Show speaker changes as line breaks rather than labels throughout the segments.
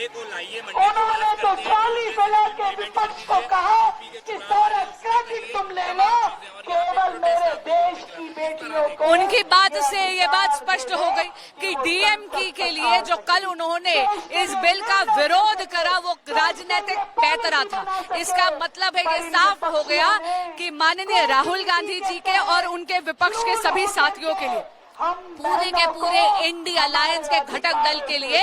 Monday को लाइए।
उन्होंने तो 40 जिले के विपक्ष को कहा कि सारा क्रेडिट तुम ले लो, केवल मेरे देश की बेटियों को।
उनकी बात से ये बात स्पष्ट हो गई कि डीएमके के लिए जो कल उन्होंने इस बिल का विरोध करा वो राजनीतिक पैतरा था। इसका मतलब है ये साफ हो गया कि माननीय राहुल गांधी जी के और उनके विपक्ष के सभी साथियों के लिए, पूरे के पूरे इंडिया अलायंस के घटक दल के लिए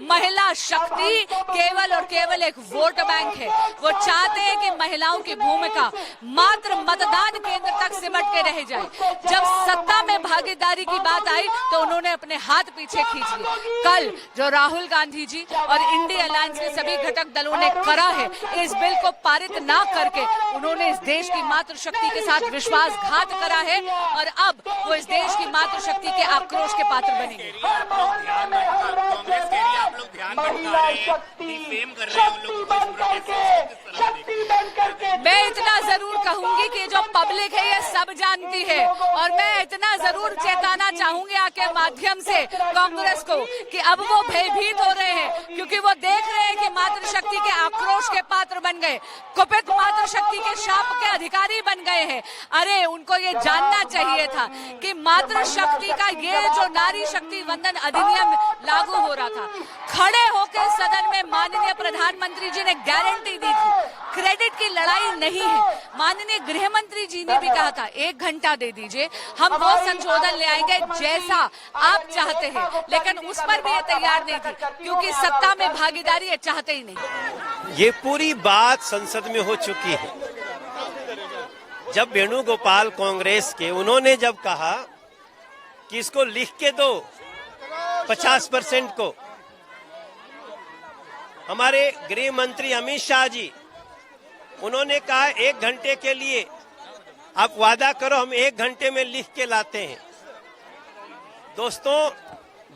महिला शक्ति केवल और केवल एक वोट बैंक है। वो चाहते हैं कि महिलाओं की भूमिका मात्र मतदान केंद्र तक सिमट के रह जाए। जब सत्ता में भागीदारी की बात आई तो उन्होंने अपने हाथ पीछे खींच लिए। कल जो राहुल गांधी जी और इंडिया अलायंस के सभी घटक दलों ने करा है, इस बिल को पारित ना करके उन्होंने इस देश की मातृशक्ति के साथ विश्वासघात करा है और अब वो इस देश की मातृशक्ति के आक्रोश के पात्र बनेंगे।
कांग्रेस कह रही है आप लोग ध्यान में उठा रहे हैं, डिफेम कर रहे हैं उन लोगों को।
मैं इतना जरूर कहूंगी कि जो पब्लिक है ये सब जानती है और मैं इतना जरूर चेताना चाहूंगी आपके माध्यम से कांग्रेस को कि अब वो भयभीत हो रहे हैं, क्योंकि वो देख रहे हैं कि मातृशक्ति के आक्रोश के पात्र बन गए, कुपित मातृशक्ति के शाप के अधिकारी बन गए हैं। अरे उनको ये जानना चाहिए था कि मातृशक्ति का ये जो नारी शक्ति वंदन अधिनियम लागू हो रहा था, खड़े होकर सदन में माननीय प्रधानमंत्री जी ने गारंटी दी थी, क्रेडिट की लड़ाई नहीं है। माननीय गृह मंत्री जी ने भी कहा था 1 घंटा दे दीजिए, हम वो संशोधन ले आएंगे जैसा आप चाहते हैं, लेकिन उस पर भी ये तैयार नहीं थी क्योंकि सत्ता में भागीदारी ये चाहते ही नहीं।
ये पूरी बात संसद में हो चुकी है। जब वेणुगोपाल कांग्रेस के, उन्होंने जब कहा कि इसको लिख के दो 50% को, हमारे गृह मंत्री अमित शाह जी उन्होंने कहा 1 घंटे के लिए आप वादा करो, हम 1 घंटे में लिख के लाते हैं। दोस्तों,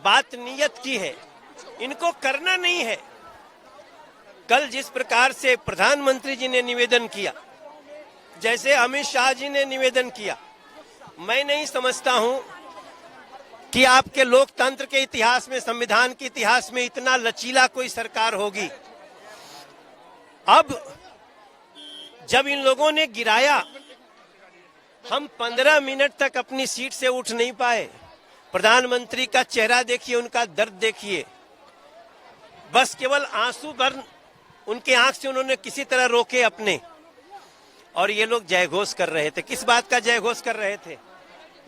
बात नियत की है, इनको करना नहीं है। कल जिस प्रकार से प्रधानमंत्री जी ने निवेदन किया, जैसे अमित शाह जी ने निवेदन किया, मैं नहीं समझता हूं कि आपके लोकतंत्र के इतिहास में, संविधान के इतिहास में इतना लचीला कोई सरकार होगी। अब जब इन लोगों ने गिराया, हम 15 मिनट तक अपनी सीट से उठ नहीं पाए। प्रधानमंत्री का चेहरा देखिए, उनका दर्द देखिए, बस केवल आंसू भर उनके आंख से उन्होंने किसी तरह रोके अपने, और ये लोग जयघोष कर रहे थे। किस बात का जयघोष कर रहे थे?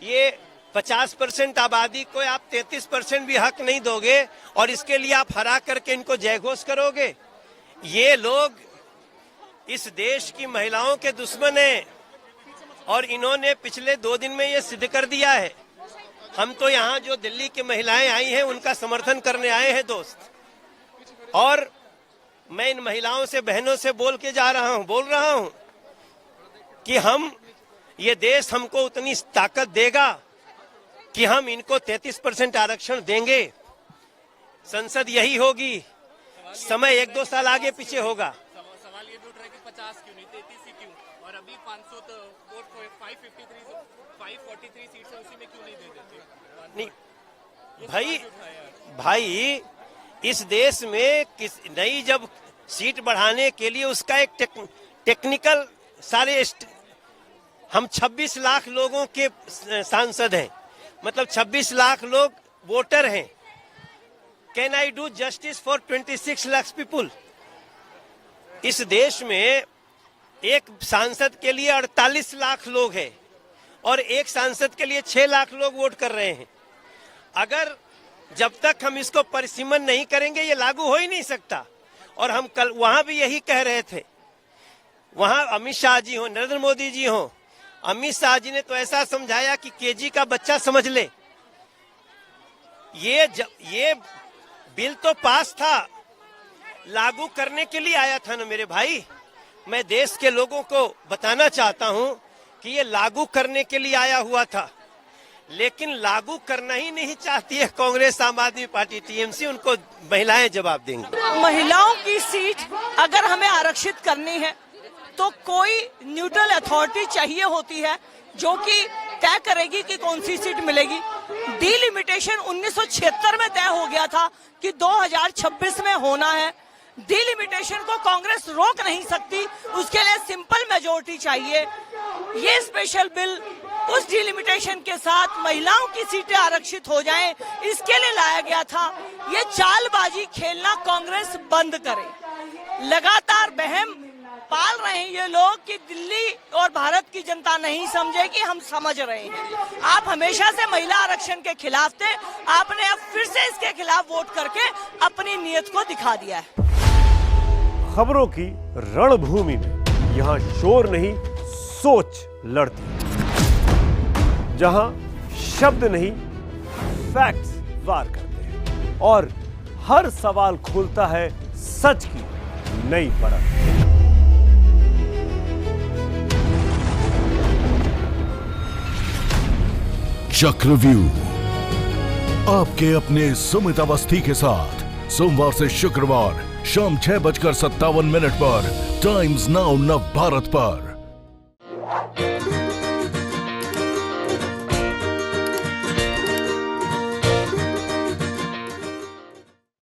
ये 50% आबादी को आप 33% भी हक नहीं दोगे और इसके लिए आप हरा करके इनको जयघोष करोगे। ये लोग इस देश की महिलाओं के दुश्मन हैं और इन्होंने पिछले 2 दिन में ये सिद्ध कर दिया है। हम तो यहाँ जो दिल्ली की महिलाएं आई हैं उनका समर्थन करने आए हैं दोस्त, और मैं इन महिलाओं से, बहनों से बोल रहा हूँ कि हम, ये देश हमको उतनी ताकत देगा कि हम इनको 33% आरक्षण देंगे। संसद यही होगी, समय 1-2 साल आगे पीछे होगा।
सवाल ये भी उठ रहा है कि 50 क्यों नहीं, 33 ही क्यों, और अभी 543 सीट्स है, उसी में क्यों नहीं दे देते?
नहीं भाई, इस देश में नई जब सीट बढ़ाने के लिए उसका एक टेक्निकल सारे, हम 26 लाख लोगों के सांसद हैं, मतलब 26 लाख लोग वोटर हैं। Can I do justice for 26 lakh people? इस देश में एक सांसद के लिए 48 लाख लोग हैं और एक सांसद के लिए 6 लाख लोग वोट कर रहे हैं। अगर जब तक हम इसको परिसीमन नहीं करेंगे ये लागू हो ही नहीं सकता। और हम कल वहां भी यही कह रहे थे, वहां अमित शाह जी हो, नरेंद्र मोदी जी हो, अमित शाह जी ने तो ऐसा समझाया कि केजी का बच्चा समझ ले। ये बिल तो पास था, लागू करने के लिए आया था ना मेरे भाई। मैं देश के लोगों को बताना चाहता हूं कि ये लागू करने के लिए आया हुआ था, लेकिन लागू करना ही नहीं चाहती है कांग्रेस, आम आदमी पार्टी, टीएमसी। उनको महिलाएं जवाब देंगी।
महिलाओं की सीट अगर हमें आरक्षित करनी है तो कोई न्यूट्रल अथॉरिटी चाहिए होती है जो कि
तय करेगी कि कौन सी सीट मिलेगी। डिलिमिटेशन 1976 में तय हो गया था कि 2026 में होना है। डिलिमिटेशन को कांग्रेस रोक नहीं सकती, उसके लिए सिंपल मेजोरिटी चाहिए। ये स्पेशल बिल उस डिलिमिटेशन के साथ महिलाओं की सीटें आरक्षित हो जाएं, इसके लिए लाया गया था। ये चालबाजी खेलना कांग्रेस बंद करे। लगातार बहम पाल रहे हैं ये लोग कि दिल्ली और भारत की जनता नहीं समझेगी, हम समझ रहे हैं। आप हमेशा से महिला आरक्षण के खिलाफ थे, आपने अब फिर से इसके खिलाफ वोट करके अपनी नीयत को दिखा दिया है।
खबरों की रणभूमि में यहाँ शोर नहीं सोच लड़ती है, जहां शब्द नहीं फैक्ट्स वार करते हैं और हर सवाल खोलता है सच की नई परत।
चक्रव्यूह आपके अपने सुमित अवस्थी के साथ सोमवार से शुक्रवार शाम 6:57 पर टाइम्स नाउ नव भारत पर।